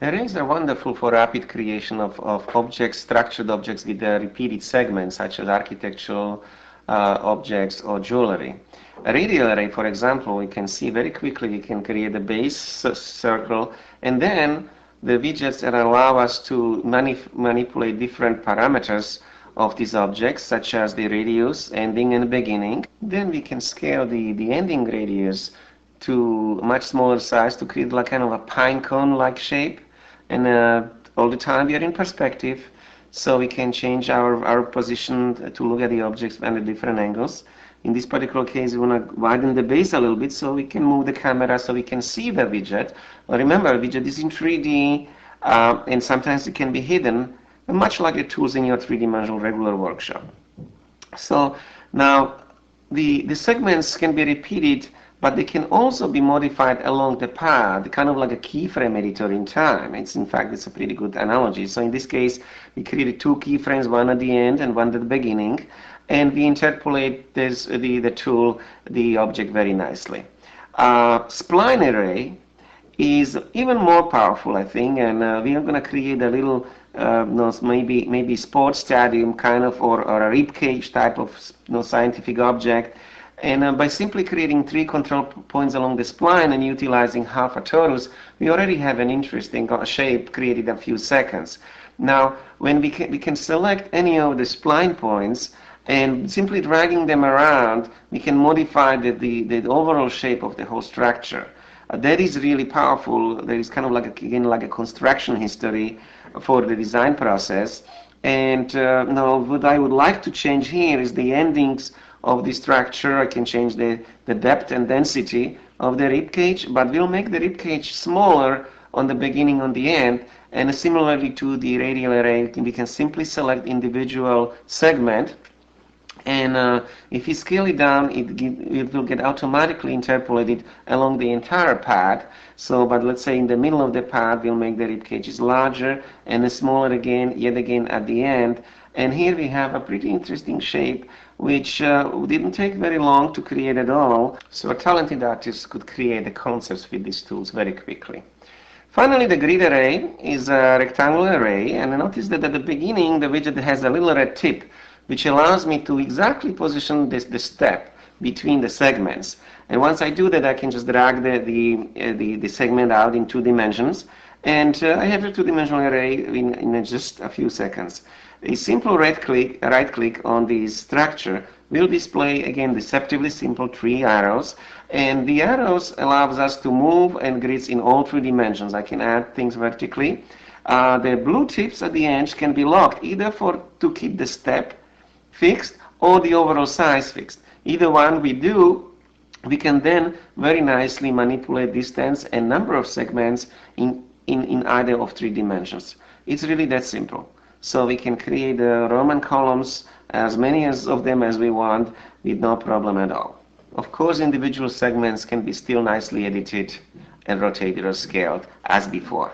Arrays are wonderful for rapid creation of objects, structured objects with repeated segments, such as architectural objects or jewelry. A radial array, for example, we can see very quickly we can create a base circle, and then the widgets that allow us to manipulate different parameters of these objects, such as the radius, ending and beginning. Then we can scale the ending radius to a much smaller size to create like kind of a pine cone-like shape. And all the time we are in perspective, so we can change our position to look at the objects at different angles. In this particular case, we want to widen the base a little bit so we can move the camera so we can see the widget. But remember, widget is in 3D, and sometimes it can be hidden, much like the tools in your three-dimensional regular workshop. So now the segments can be repeated, but they can also be modified along the path, kind of like a keyframe editor in time. In fact, it's a pretty good analogy. So in this case, we created two keyframes, one at the end and one at the beginning, and we interpolate the tool, the object very nicely. Spline array is even more powerful, I think, and we are going to create a little maybe sports stadium kind of, or a rib cage type of scientific object. And by simply creating three control points along the spline and utilizing half a torus, we already have an interesting shape created in a few seconds. Now, when we can select any of the spline points and simply dragging them around, we can modify the overall shape of the whole structure. That is really powerful. There is kind of like again like a construction history for the design process. And now what I would like to change here is the endings of the structure. I can change the depth and density of the rib cage, but we'll make the rib cage smaller on the beginning, on the end, and similarly to the radial array, we can simply select individual segment, and if you scale it down, it will get automatically interpolated along the entire path. So, but let's say in the middle of the path, we'll make the rib cages larger and smaller again, yet again at the end. And here we have a pretty interesting shape, which didn't take very long to create at all. So a talented artist could create the concepts with these tools very quickly. Finally, the grid array is a rectangular array, and notice that at the beginning, the widget has a little red tip, which allows me to exactly position the step between the segments. And once I do that, I can just drag the segment out in 2 dimensions, and I have a 2-dimensional array in just a few seconds. A simple right click on the structure will display, again, deceptively simple 3 arrows, and the arrows allows us to move and grids in all 3 dimensions. I can add things vertically. The blue tips at the edge can be locked either to keep the step fixed or the overall size fixed. Either one we do, we can then very nicely manipulate distance and number of segments in either of 3 dimensions. It's really that simple. So we can create Roman columns, as many of them as we want, with no problem at all. Of course, individual segments can be still nicely edited and rotated or scaled as before.